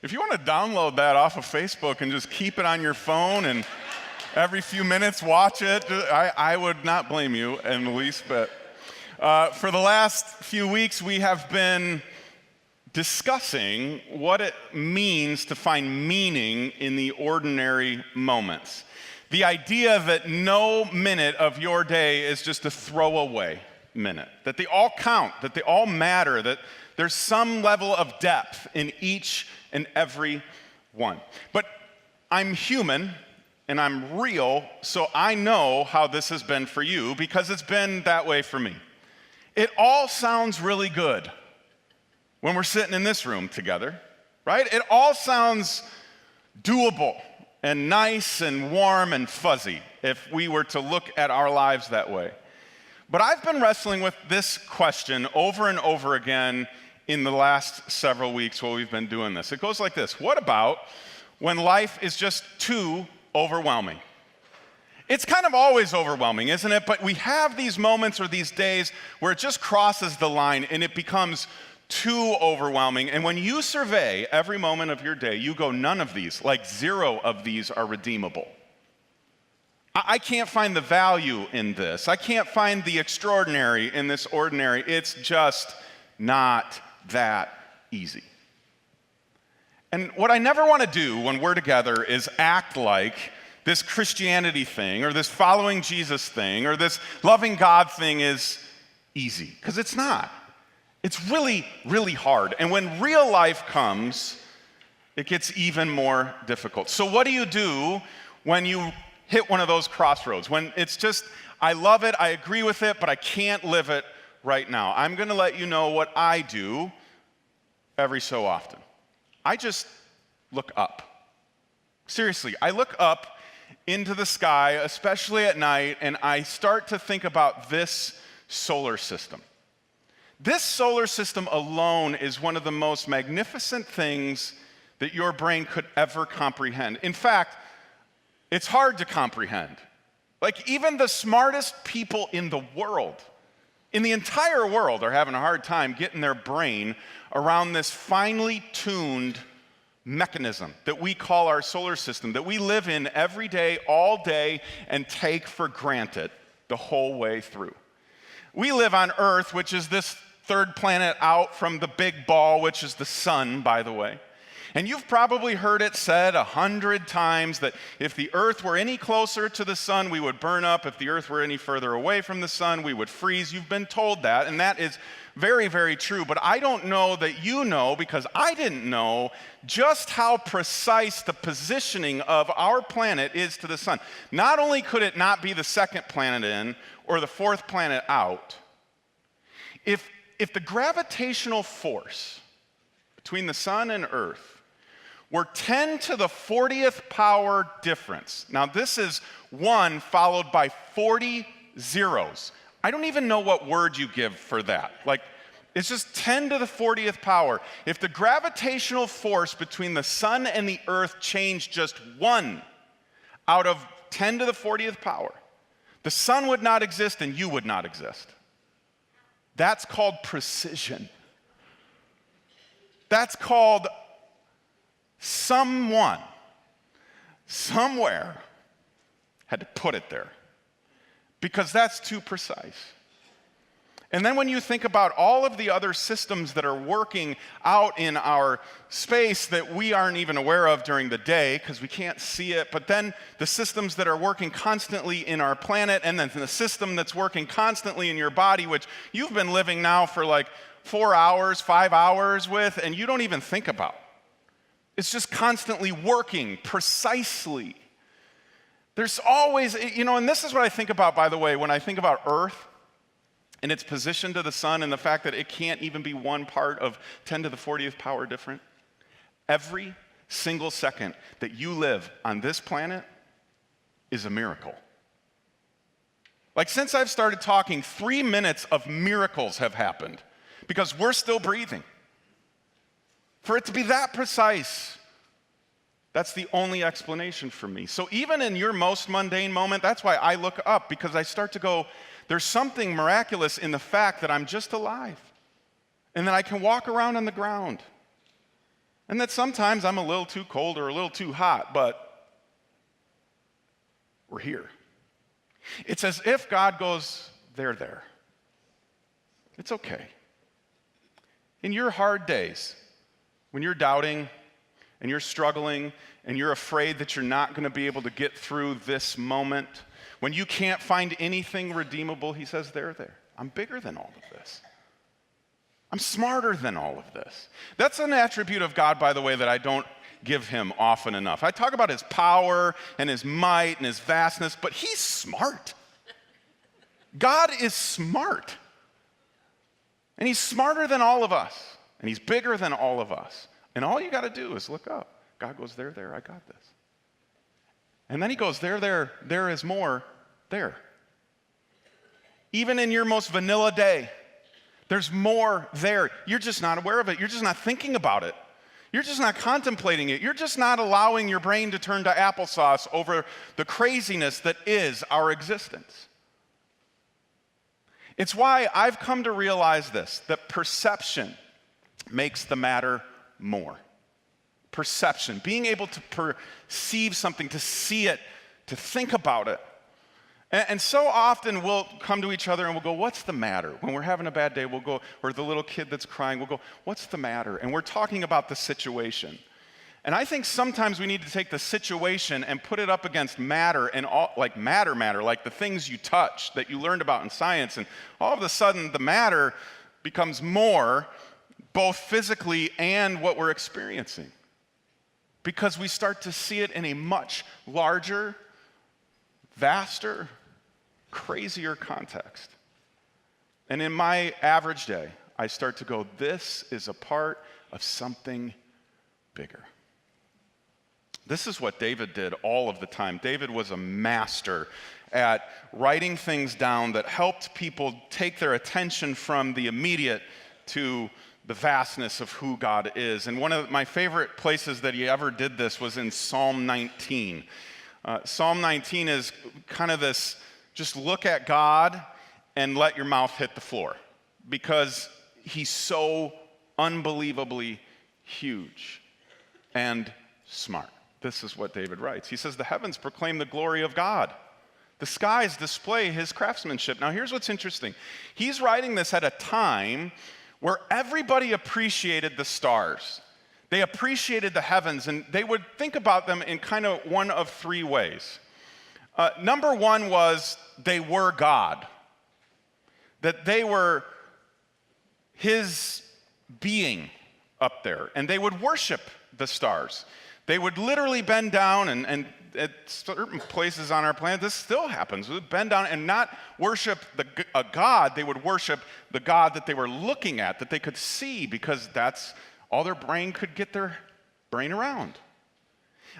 If you want to download that off of Facebook and just keep it on your phone and every few minutes watch it, I would not blame you in the least bit. For the last few weeks, we have been discussing what it means to find meaning in the ordinary moments. The idea that no minute of your day is just a throwaway minute, that they all count, that they all matter, that there's some level of depth in each and every one. But I'm human and I'm real, so I know how this has been for you because it's been that way for me. It all sounds really good when we're sitting in this room together, right? It all sounds doable and nice and warm and fuzzy if we were to look at our lives that way. But I've been wrestling with this question over and over again in the last several weeks while we've been doing this. It goes like this: what about when life is just too overwhelming? It's kind of always overwhelming, isn't it? But we have these moments or these days where it just crosses the line and it becomes too overwhelming. And when you survey every moment of your day, you go, none of these, like zero of these are redeemable. I can't find the value in this. I can't find the extraordinary in this ordinary. It's just not that easy. And what I never want to do when we're together is act like this Christianity thing or this following Jesus thing or this loving God thing is easy, because it's not. It's really, really hard. And when real life comes, it gets even more difficult. So what do you do when you hit one of those crossroads? When it's just, I love it, I agree with it, but I can't live it right now. I'm going to let you know what I do every so often. I just look up. Seriously, I look up into the sky, especially at night, and I start to think about this solar system. This solar system alone is one of the most magnificent things that your brain could ever comprehend. In fact, it's hard to comprehend. Like, even the smartest people in the world, in the entire world, are having a hard time getting their brain around this finely tuned mechanism that we call our solar system, that we live in every day, all day, and take for granted the whole way through. We live on Earth, which is this third planet out from the big ball, which is the sun, by the way. And you've probably heard it said 100 times that if the Earth were any closer to the sun, we would burn up. If the Earth were any further away from the sun, we would freeze. You've been told that, and that is very, very true. But I don't know that you know, because I didn't know just how precise the positioning of our planet is to the sun. Not only could it not be the second planet in or the fourth planet out, if the gravitational force between the sun and Earth were 10 to the 40th power difference. Now, this is 1 followed by 40 zeros. I don't even know what word you give for that. Like, it's just 10 to the 40th power. If the gravitational force between the sun and the Earth changed just 1 out of 10 to the 40th power, the sun would not exist and you would not exist. That's called precision. That's called someone, somewhere, had to put it there, because that's too precise. And then when you think about all of the other systems that are working out in our space that we aren't even aware of during the day because we can't see it, but then the systems that are working constantly in our planet, and then the system that's working constantly in your body, which you've been living now for like 4 hours, 5 hours with, and you don't even think about. It's just constantly working precisely. There's always, and this is what I think about, by the way, when I think about Earth and its position to the sun and the fact that it can't even be one part of 10 to the 40th power different. Every single second that you live on this planet is a miracle. Like since I've started talking, 3 minutes of miracles have happened because we're still breathing. For it to be that precise, that's the only explanation for me. So even in your most mundane moment, that's why I look up, because I start to go, there's something miraculous in the fact that I'm just alive and that I can walk around on the ground and that sometimes I'm a little too cold or a little too hot, but we're here. It's as if God goes, they're there. It's okay. In your hard days, when you're doubting and you're struggling and you're afraid that you're not going to be able to get through this moment, when you can't find anything redeemable, he says, they're there. I'm bigger than all of this. I'm smarter than all of this. That's an attribute of God, by the way, that I don't give him often enough. I talk about his power and his might and his vastness, but he's smart. God is smart. And he's smarter than all of us. And he's bigger than all of us. And all you got to do is look up. God goes, there, I got this. And then he goes, there is more, there. Even in your most vanilla day, there's more there. You're just not aware of it. You're just not thinking about it. You're just not contemplating it. You're just not allowing your brain to turn to applesauce over the craziness that is our existence. It's why I've come to realize this, that perception makes the matter more. Perception, being able to perceive something, to see it, to think about it. And so often we'll come to each other and we'll go, what's the matter? When we're having a bad day, we'll go, or the little kid that's crying, we'll go, what's the matter? And we're talking about the situation. And I think sometimes we need to take the situation and put it up against matter, and all, like matter, like the things you touch that you learned about in science. And all of a sudden the matter becomes more, both physically and what we're experiencing. Because we start to see it in a much larger, vaster, crazier context. And in my average day, I start to go, this is a part of something bigger. This is what David did all of the time. David was a master at writing things down that helped people take their attention from the immediate to the vastness of who God is. And one of my favorite places that he ever did this was in Psalm 19. Psalm 19 is kind of this, just look at God and let your mouth hit the floor, because he's so unbelievably huge and smart. This is what David writes. He says, the heavens proclaim the glory of God. The skies display his craftsmanship. Now here's what's interesting. He's writing this at a time where everybody appreciated the stars. They appreciated the heavens, and they would think about them in kind of one of three ways. Number one was they were God, that they were his being up there, and they would worship the stars. They would literally bend down, and at certain places on our planet, this still happens. They would bend down and not worship a god. They would worship the God that they were looking at, that they could see, because that's all their brain could get their brain around.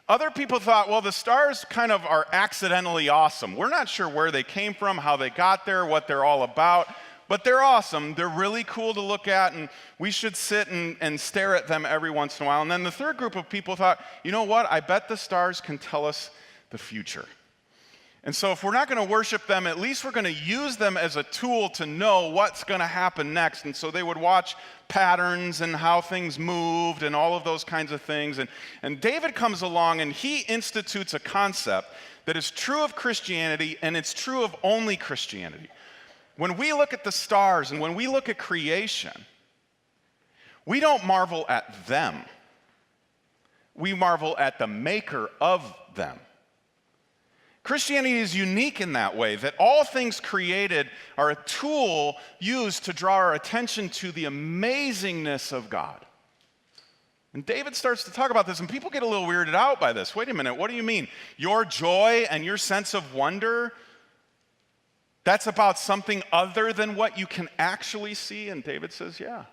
Other people thought, well, the stars kind of are accidentally awesome. We're not sure where they came from, how they got there, what they're all about, but they're awesome. They're really cool to look at, and we should sit and stare at them every once in a while. And then the third group of people thought, you know what? I bet the stars can tell us the future. And so if we're not going to worship them, at least we're going to use them as a tool to know what's going to happen next. And so they would watch patterns and how things moved and all of those kinds of things. And David comes along and he institutes a concept that is true of Christianity, and it's true of only Christianity. When we look at the stars and when we look at creation, we don't marvel at them. We marvel at the maker of them. Christianity is unique in that way, that all things created are a tool used to draw our attention to the amazingness of God. And David starts to talk about this, and people get a little weirded out by this. Wait a minute, what do you mean? Your joy and your sense of wonder, that's about something other than what you can actually see? And David says, yeah.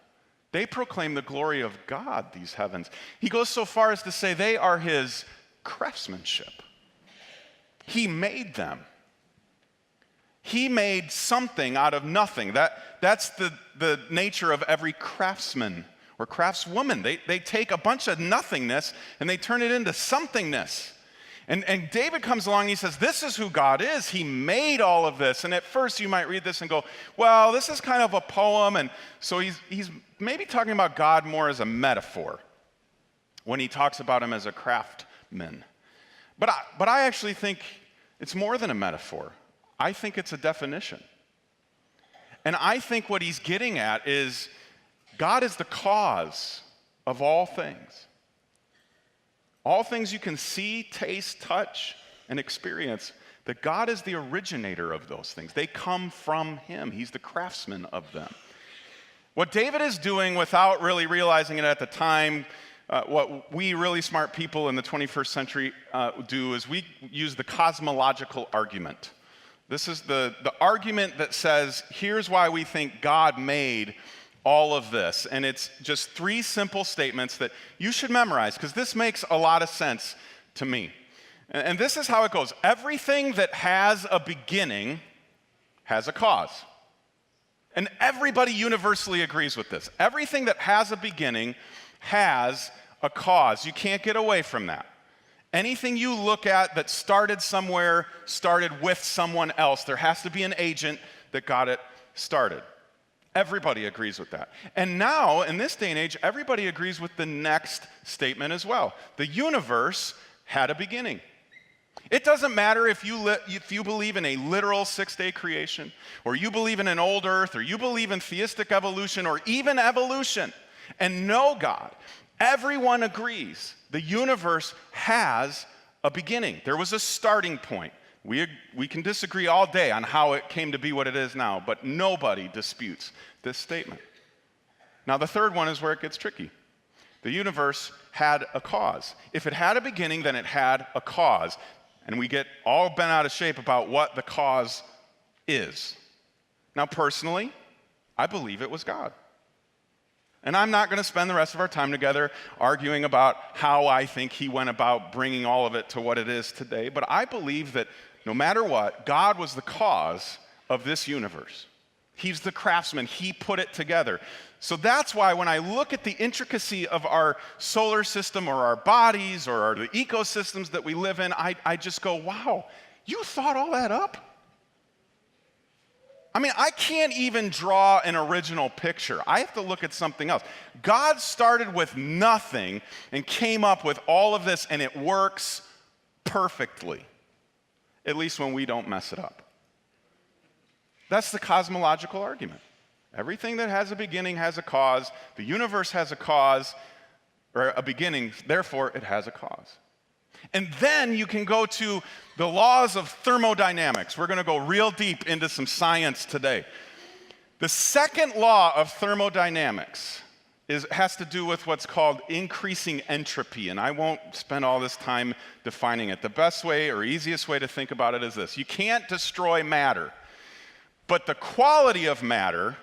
They proclaim the glory of God, these heavens. He goes so far as to say they are his craftsmanship. He made them. He made something out of nothing. That's the nature of every craftsman or craftswoman. They take a bunch of nothingness and they turn it into somethingness. And David comes along and he says, this is who God is. He made all of this. And at first you might read this and go, well, this is kind of a poem. And so he's maybe talking about God more as a metaphor when he talks about him as a craftsman. But I actually think it's more than a metaphor. I think it's a definition. And I think what he's getting at is God is the cause of all things. All things you can see, taste, touch, and experience, that God is the originator of those things. They come from him. He's the craftsman of them. What David is doing without really realizing it at the time, what we really smart people in the 21st century do is we use the cosmological argument. This is the argument that says, here's why we think God made all of this. And it's just 3 simple statements that you should memorize, because this makes a lot of sense to me. And this is how it goes. Everything that has a beginning has a cause. And everybody universally agrees with this. Everything that has a beginning has a cause. You can't get away from that. Anything you look at that started somewhere, started with someone else. There has to be an agent that got it started. Everybody agrees with that. And now, in this day and age, everybody agrees with the next statement as well. The universe had a beginning. It doesn't matter if you believe in a literal 6-day creation, or you believe in an old earth, or you believe in theistic evolution, or even evolution, and know God. Everyone agrees the universe has a beginning. There was a starting point. We can disagree all day on how it came to be what it is now, but nobody disputes this statement. Now, the third one is where it gets tricky. The universe had a cause. If it had a beginning, then it had a cause. And we get all bent out of shape about what the cause is. Now, personally, I believe it was God. And I'm not going to spend the rest of our time together arguing about how I think he went about bringing all of it to what it is today, but I believe that no matter what, God was the cause of this universe. He's the craftsman. He put it together. So that's why when I look at the intricacy of our solar system or our bodies or the ecosystems that we live in, I just go, wow, you thought all that up? I mean, I can't even draw an original picture. I have to look at something else. God started with nothing and came up with all of this, and it works perfectly, at least when we don't mess it up. That's the cosmological argument. Everything that has a beginning has a cause. The universe has a cause, or a beginning, therefore it has a cause. And then you can go to the laws of thermodynamics. We're going to go real deep into some science today. The second law of thermodynamics has to do with what's called increasing entropy, and I won't spend all this time defining it. The best way or easiest way to think about it is this. You can't destroy matter, but the quality of matter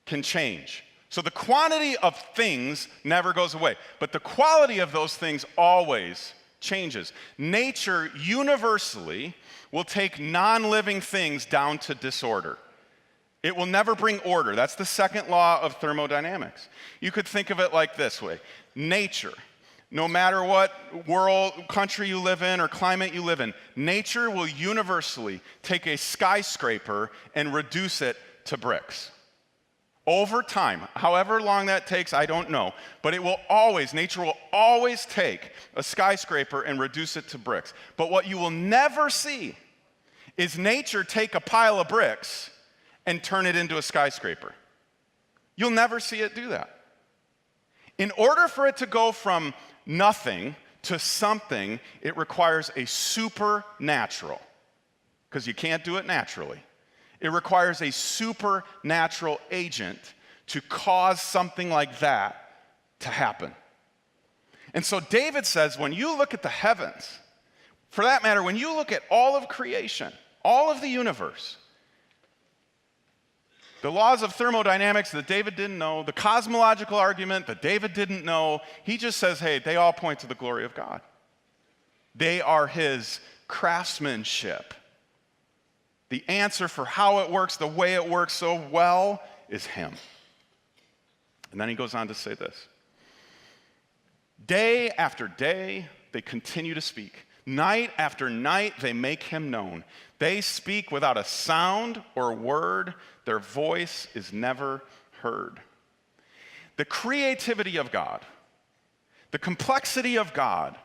can change. So the quantity of things never goes away, but the quality of those things always changes. Nature universally will take non-living things down to disorder. It will never bring order. That's the second law of thermodynamics. You could think of it like this way. Nature, no matter what world, country you live in or climate you live in, nature will universally take a skyscraper and reduce it to bricks. Over time, however long that takes, I don't know, but nature will always take a skyscraper and reduce it to bricks. But what you will never see is nature take a pile of bricks and turn it into a skyscraper. You'll never see it do that. In order for it to go from nothing to something, it requires a supernatural, because you can't do it naturally. It requires a supernatural agent to cause something like that to happen. And so David says, when you look at the heavens, for that matter, when you look at all of creation, all of the universe, the laws of thermodynamics that David didn't know, the cosmological argument that David didn't know, he just says, hey, they all point to the glory of God. They are his craftsmanship. The answer for how it works, the way it works so well, is him. And then he goes on to say this. Day after day, they continue to speak. Night after night, they make him known. They speak without a sound or word. Their voice is never heard. The creativity of God, the complexity of God,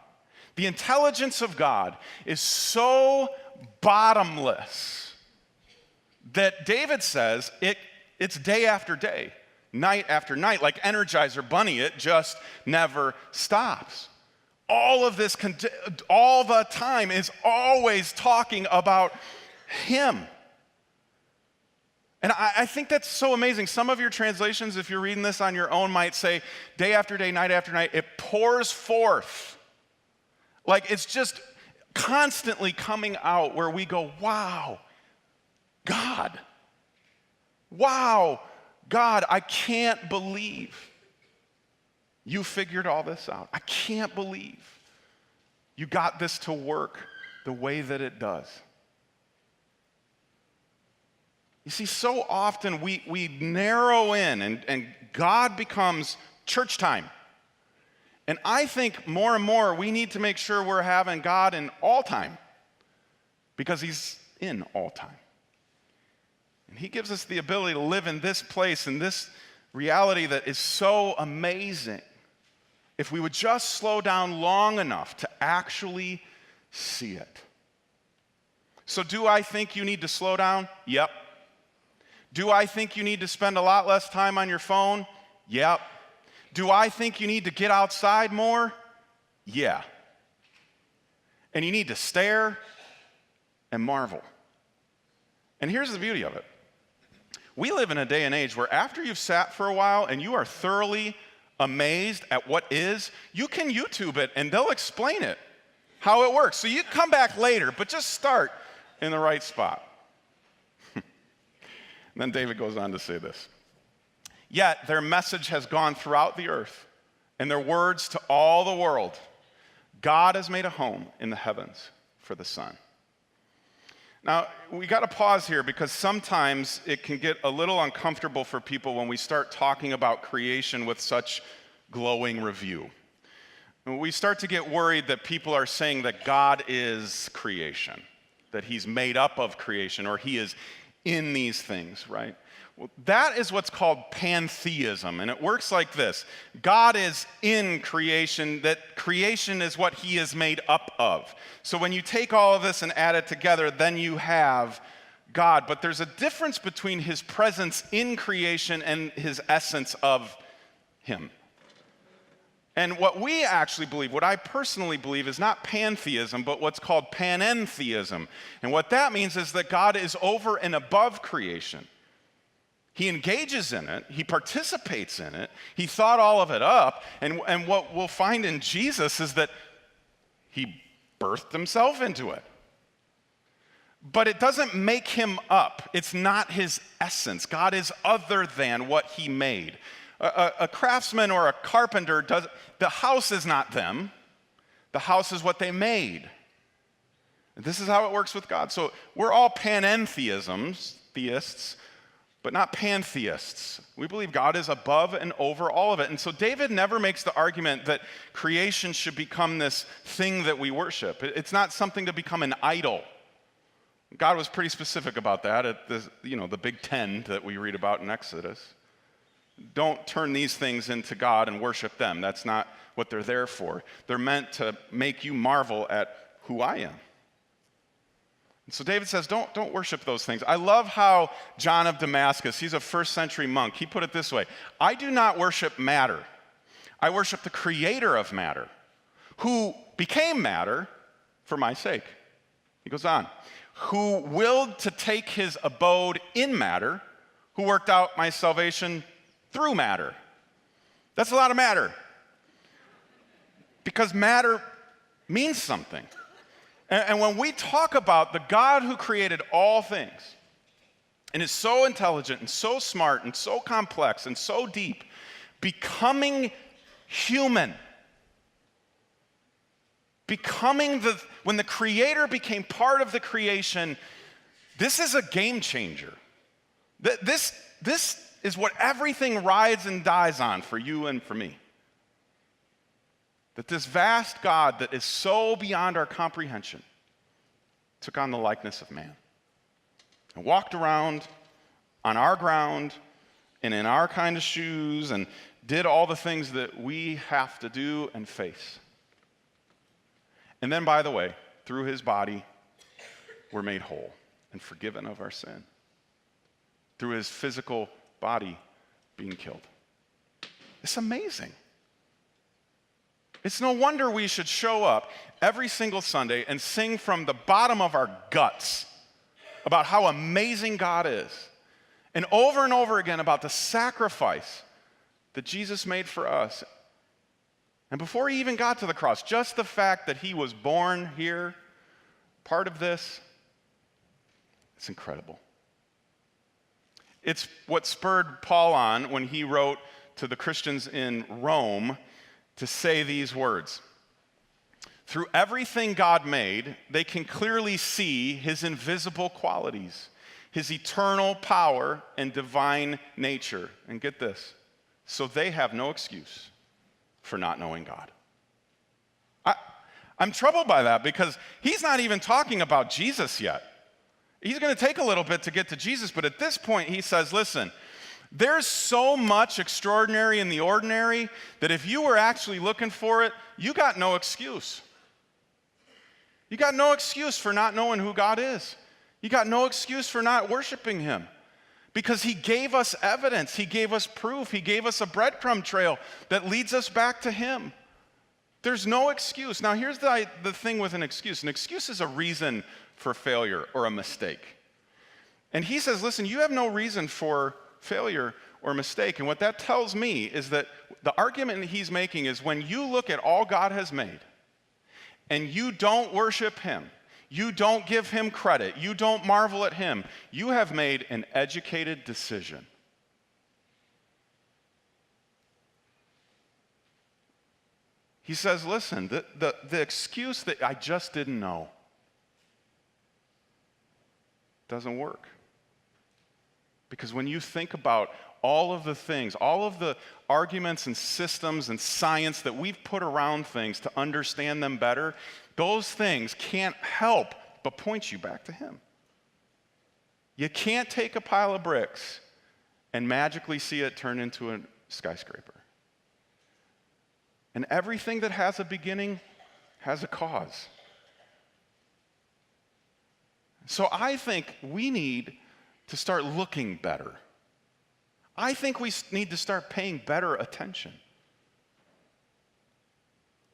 the intelligence of God is so bottomless that David says it's day after day, night after night, like Energizer Bunny, it just never stops. All of this, all the time, is always talking about him. And I think that's so amazing. Some of your translations, if you're reading this on your own, might say, day after day, night after night, it pours forth. Like it's just constantly coming out where we go, wow, God. Wow, God, I can't believe you figured all this out. I can't believe you got this to work the way that it does. You see, so often we narrow in and God becomes church time. And I think more and more we need to make sure we're having God in all time because he's in all time. And he gives us the ability to live in this place, in this reality that is so amazing. If we would just slow down long enough to actually see it. So do I think you need to slow down? Yep. Do I think you need to spend a lot less time on your phone? Yep. Do I think you need to get outside more? Yeah. And you need to stare and marvel. And here's the beauty of it. We live in a day and age where after you've sat for a while and you are thoroughly amazed at what is, you can YouTube it and they'll explain it, how it works. So you come back later, but just start in the right spot. And then David goes on to say this. Yet their message has gone throughout the earth, and their words to all the world. God has made a home in the heavens for the sun. Now, we got to pause here because sometimes it can get a little uncomfortable for people when we start talking about creation with such glowing review. And we start to get worried that people are saying that God is creation, that he's made up of creation, or he is in these things, right? Well, that is what's called pantheism, and it works like this. God is in creation, that creation is what he is made up of. So when you take all of this and add it together, then you have God. But there's a difference between his presence in creation and his essence of him. And what we actually believe, what I personally believe, is not pantheism, but what's called panentheism. And what that means is that God is over and above creation. He engages in it, he participates in it, he thought all of it up, and what we'll find in Jesus is that he birthed himself into it. But it doesn't make him up. It's not his essence. God is other than what he made. A craftsman or a carpenter, the house is not them. The house is what they made. And this is how it works with God. So we're all theists, but not pantheists. We believe God is above and over all of it. And so David never makes the argument that creation should become this thing that we worship. It's not something to become an idol. God was pretty specific about that at the Big Ten that we read about in Exodus. Don't turn these things into God and worship them. That's not what they're there for. They're meant to make you marvel at who I am. And so David says, don't worship those things. I love how John of Damascus, he's a first century monk, he put it this way: I do not worship matter. I worship the creator of matter, who became matter for my sake. He goes on, who willed to take his abode in matter, who worked out my salvation through matter. That's a lot of matter. Because matter means something. And when we talk about the God who created all things, and is so intelligent and so smart and so complex and so deep, becoming human, when the creator became part of the creation, this is a game changer. This is what everything rides and dies on for you and for me. That this vast God that is so beyond our comprehension took on the likeness of man and walked around on our ground and in our kind of shoes and did all the things that we have to do and face. And then, by the way, through his body, we're made whole and forgiven of our sin. Through his physical body being killed. It's amazing. It's no wonder we should show up every single Sunday and sing from the bottom of our guts about how amazing God is. And over again about the sacrifice that Jesus made for us. And before he even got to the cross, just the fact that he was born here, part of this, it's incredible. It's what spurred Paul on when he wrote to the Christians in Rome to say these words. Through everything God made, they can clearly see his invisible qualities, his eternal power and divine nature. And get this, so they have no excuse for not knowing God. I'm troubled by that because he's not even talking about Jesus yet. He's going to take a little bit to get to Jesus, but at this point he says, listen, there's so much extraordinary in the ordinary that if you were actually looking for it, you got no excuse. You got no excuse for not knowing who God is. You got no excuse for not worshiping him. Because he gave us evidence, he gave us proof, he gave us a breadcrumb trail that leads us back to him. There's no excuse. Now here's the thing with an excuse. An excuse is a reason for failure or a mistake. And he says, listen, you have no reason for failure or mistake. And what that tells me is that the argument he's making is when you look at all God has made and you don't worship him, you don't give him credit, you don't marvel at him, you have made an educated decision. He says, listen, the excuse that I just didn't know doesn't work. Because when you think about all of the things, all of the arguments and systems and science that we've put around things to understand them better, those things can't help but point you back to him. You can't take a pile of bricks and magically see it turn into a skyscraper. And everything that has a beginning has a cause. So I think we need to start looking better. I think we need to start paying better attention.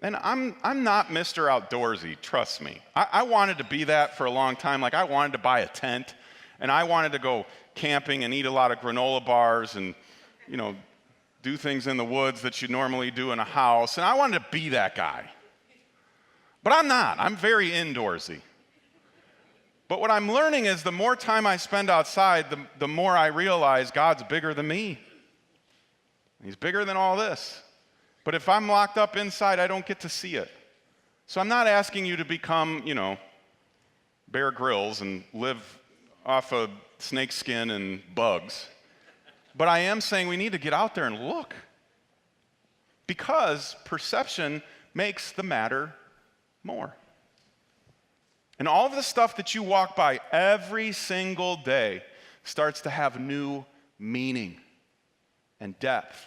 And I'm not Mr. Outdoorsy, trust me. I wanted to be that for a long time. Like I wanted to buy a tent, and I wanted to go camping and eat a lot of granola bars and, do things in the woods that you normally do in a house. And I wanted to be that guy. But I'm not. I'm very indoorsy. But what I'm learning is the more time I spend outside, the more I realize God's bigger than me. He's bigger than all this. But if I'm locked up inside, I don't get to see it. So I'm not asking you to become, Bear Grylls and live off of snake skin and bugs. But I am saying we need to get out there and look. Because perception makes the matter more. And all of the stuff that you walk by every single day starts to have new meaning and depth.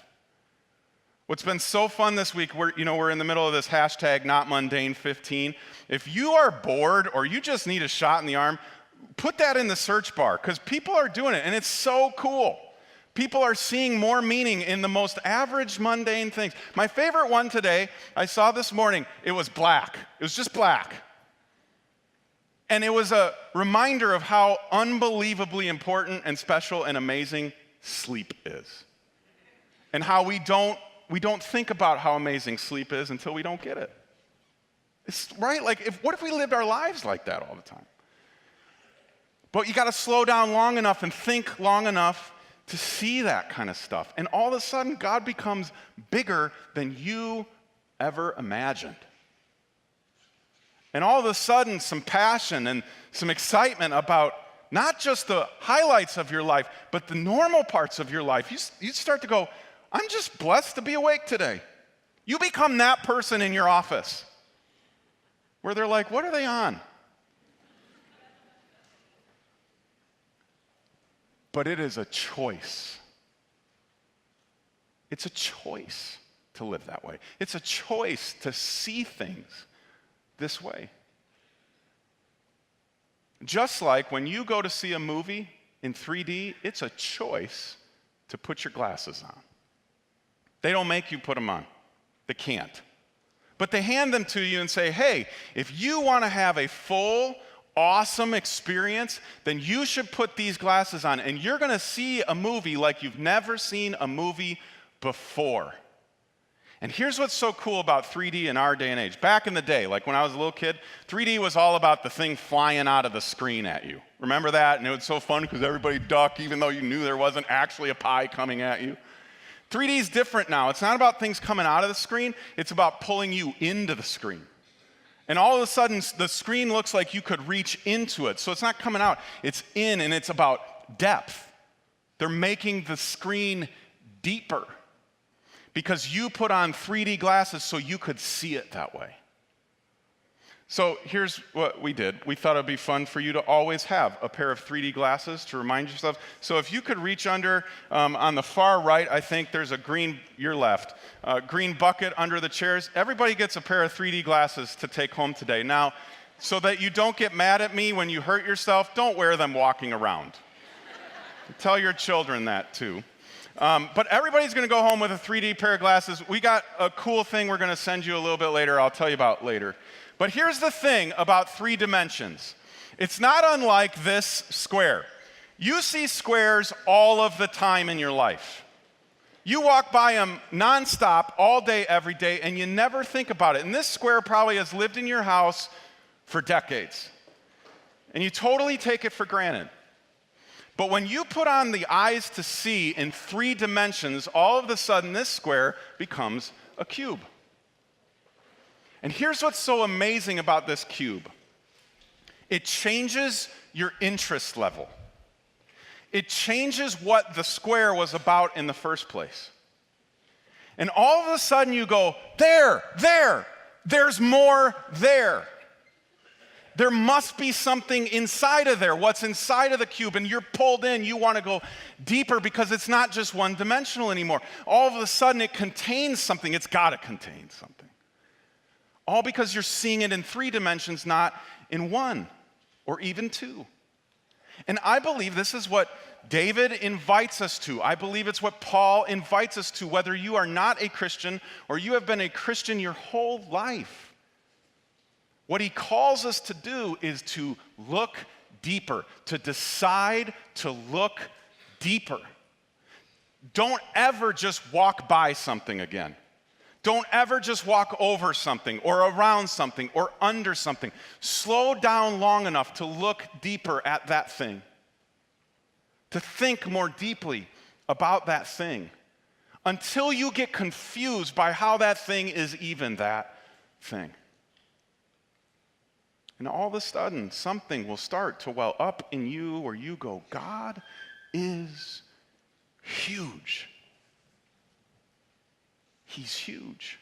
What's been so fun this week, we're in the middle of this hashtag not mundane 15. If you are bored or you just need a shot in the arm, put that in the search bar because people are doing it and it's so cool. People are seeing more meaning in the most average mundane things. My favorite one today, I saw this morning, it was black. It was just black. And it was a reminder of how unbelievably important and special and amazing sleep is. And how we don't think about how amazing sleep is until we don't get it. It's right, what if we lived our lives like that all the time? But you got to slow down long enough and think long enough to see that kind of stuff. And all of a sudden, God becomes bigger than you ever imagined. And all of a sudden, some passion and some excitement about not just the highlights of your life, but the normal parts of your life. You start to go, I'm just blessed to be awake today. You become that person in your office where they're like, what are they on? But it is a choice. It's a choice to live that way. It's a choice to see things this way. Just like when you go to see a movie in 3D, it's a choice to put your glasses on. They don't make you put them on. They can't. But they hand them to you and say, hey, if you want to have a full, awesome experience, then you should put these glasses on and you're going to see a movie like you've never seen a movie before. And here's what's so cool about 3D in our day and age. Back in the day, like when I was a little kid, 3D was all about the thing flying out of the screen at you. Remember that? And it was so fun because everybody ducked even though you knew there wasn't actually a pie coming at you. 3D is different now. It's not about things coming out of the screen. It's about pulling you into the screen. And all of a sudden, the screen looks like you could reach into it. So it's not coming out. It's in, and it's about depth. They're making the screen deeper because you put on 3D glasses so you could see it that way. So here's what we did. We thought it'd be fun for you to always have a pair of 3D glasses to remind yourself. So if you could reach under, on the far right, I think there's a green, your left, green bucket under the chairs. Everybody gets a pair of 3D glasses to take home today. Now, so that you don't get mad at me when you hurt yourself, don't wear them walking around. Tell your children that too. But everybody's going to go home with a 3D pair of glasses. We got a cool thing we're going to send you a little bit later. I'll tell you about later. But here's the thing about 3 dimensions. It's not unlike this square. You see squares all of the time in your life. You walk by them nonstop, all day, every day, and you never think about it. And this square probably has lived in your house for decades. And you totally take it for granted. But when you put on the eyes to see in 3 dimensions, all of a sudden this square becomes a cube. And here's what's so amazing about this cube. It changes your interest level. It changes what the square was about in the first place. And all of a sudden you go, there's more there. There must be something inside of there, what's inside of the cube, and you're pulled in, you want to go deeper because it's not just one-dimensional anymore. All of a sudden it contains something, it's got to contain something. All because you're seeing it in 3 dimensions, not in 1 or even 2. And I believe this is what David invites us to. I believe it's what Paul invites us to, whether you are not a Christian or you have been a Christian your whole life. What he calls us to do is to look deeper, to decide to look deeper. Don't ever just walk by something again. Don't ever just walk over something or around something or under something. Slow down long enough to look deeper at that thing, to think more deeply about that thing until you get confused by how that thing is even that thing. And all of a sudden, something will start to well up in you where you go, God is huge. He's huge.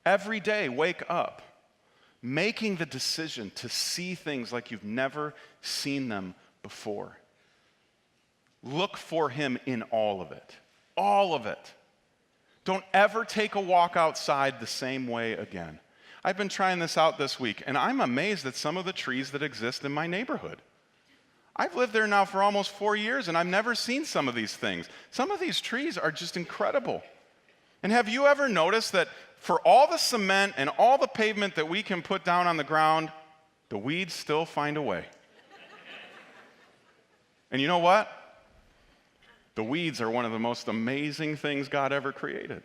Every day, wake up, making the decision to see things like you've never seen them before. Look for him in all of it. All of it. Don't ever take a walk outside the same way again. I've been trying this out this week, and I'm amazed at some of the trees that exist in my neighborhood. I've lived there now for almost 4 years, and I've never seen some of these things. Some of these trees are just incredible. And have you ever noticed that for all the cement and all the pavement that we can put down on the ground, the weeds still find a way? And you know what? The weeds are one of the most amazing things God ever created,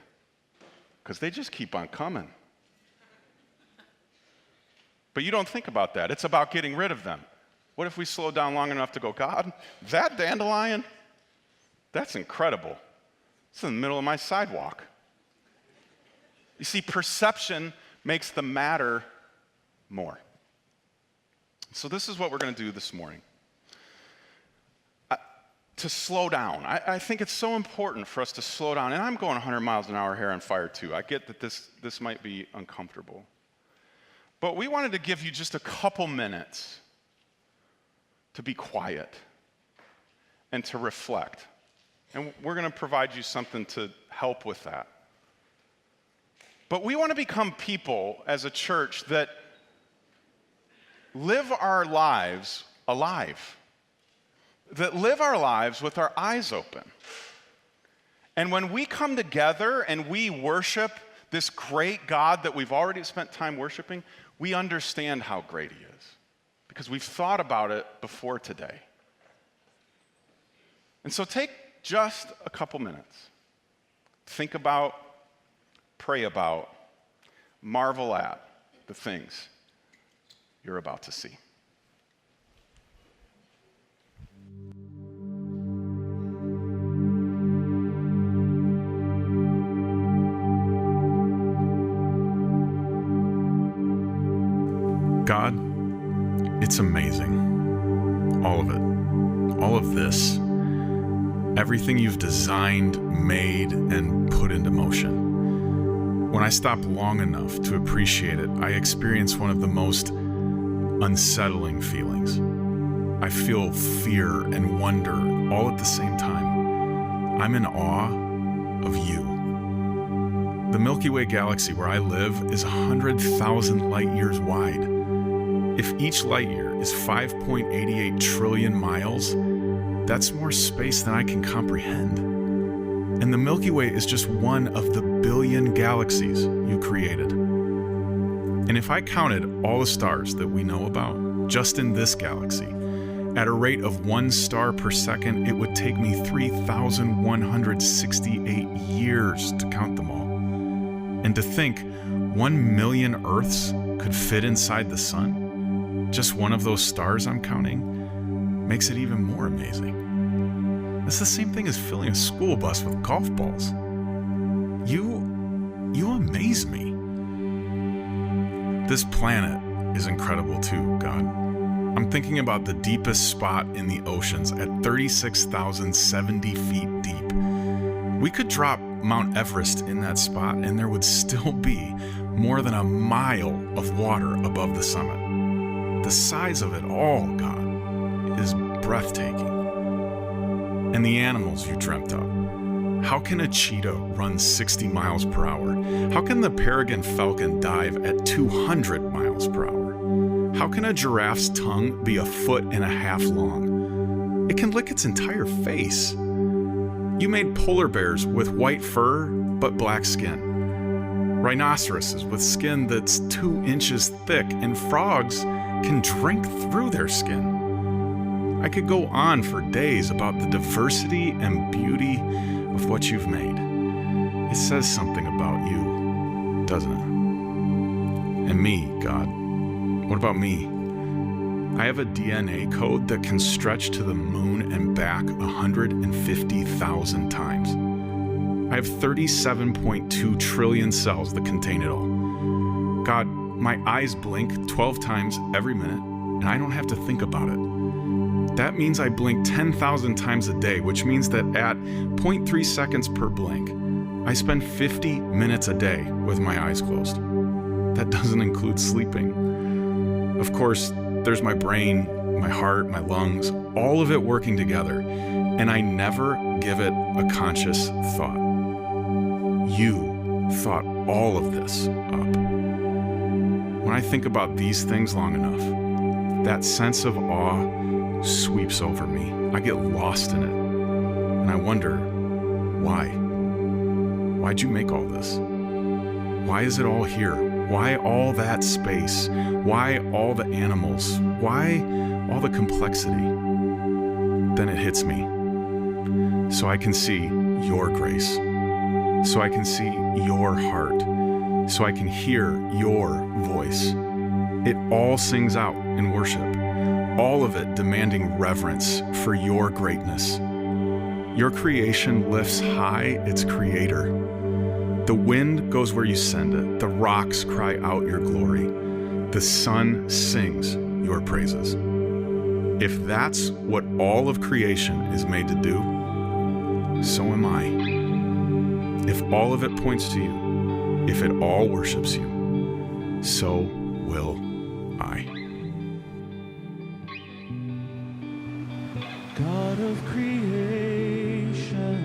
because they just keep on coming. But you don't think about that. It's about getting rid of them. What if we slow down long enough to go, God, that dandelion, that's incredible. It's in the middle of my sidewalk. You see, perception makes the matter more. So this is what we're going to do this morning. To slow down. I think it's so important for us to slow down. And I'm going 100 miles an hour here on fire too. I get that this might be uncomfortable. But we wanted to give you just a couple minutes to be quiet and to reflect. And we're going to provide you something to help with that. But we want to become people as a church that live our lives alive, that live our lives with our eyes open. And when we come together and we worship this great God that we've already spent time worshiping, we understand how great he is because we've thought about it before today. And so take just a couple minutes. Think about, pray about, marvel at the things you're about to see. God, it's amazing. All of it. All of this. Everything you've designed, made, and put into motion. When I stop long enough to appreciate it, I experience one of the most unsettling feelings. I feel fear and wonder all at the same time. I'm in awe of you. The Milky Way galaxy where I live is 100,000 light years wide. If each light year is 5.88 trillion miles, that's more space than I can comprehend. And the Milky Way is just one of the billion galaxies you created. And if I counted all the stars that we know about just in this galaxy, at a rate of 1 star per second, it would take me 3,168 years to count them all. And to think 1 million Earths could fit inside the sun, just one of those stars I'm counting, makes it even more amazing. It's the same thing as filling a school bus with golf balls. You amaze me. This planet is incredible too, God. I'm thinking about the deepest spot in the oceans at 36,070 feet deep. We could drop Mount Everest in that spot and there would still be more than a mile of water above the summit. The size of it all, God, is breathtaking. And the animals you dreamt up. How can a cheetah run 60 miles per hour? How can the peregrine falcon dive at 200 miles per hour? How can a giraffe's tongue be 1.5 feet long? It can lick its entire face. You made polar bears with white fur but black skin. Rhinoceroses with skin that's 2 inches thick, and frogs can drink through their skin. I could go on for days about the diversity and beauty of what you've made. It says something about you, doesn't it? And me, God. What about me? I have a DNA code that can stretch to the moon and back 150,000 times. I have 37.2 trillion cells that contain it all. God, my eyes blink 12 times every minute, and I don't have to think about it. That means I blink 10,000 times a day, which means that at 0.3 seconds per blink, I spend 50 minutes a day with my eyes closed. That doesn't include sleeping. Of course, there's my brain, my heart, my lungs, all of it working together, and I never give it a conscious thought. you thought all of this up. When I think about these things long enough, that sense of awe sweeps over me. I get lost in it, and I wonder, why? Why'd you make all this? Why is it all here? Why all that space? Why all the animals? Why all the complexity? Then it hits me. So I can see your grace. So I can see your heart. So I can hear your voice. It all sings out in worship, all of it demanding reverence for your greatness. Your creation lifts high its creator. The wind goes where you send it. The rocks cry out your glory. The sun sings your praises. If that's what all of creation is made to do, so am I. If all of it points to you, if it all worships you, so will I. God of creation,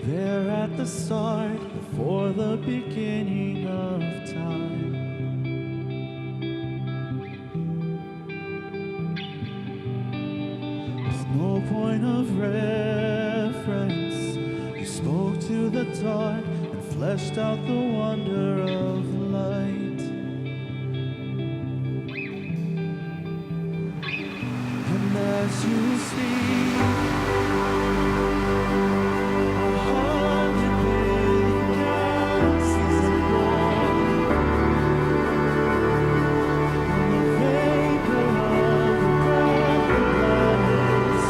there at the start, before the beginning of time. With no point of reference, you spoke to the dark and fleshed out the wonder of light. And as you speak, 100 billion galaxies are born. And the vapor of the breath of planets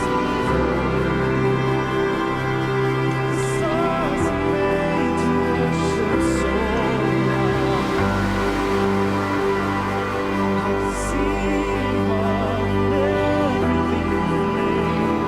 the stars are made to worship so loud. I can see of everything you made.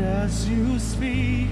as you speak,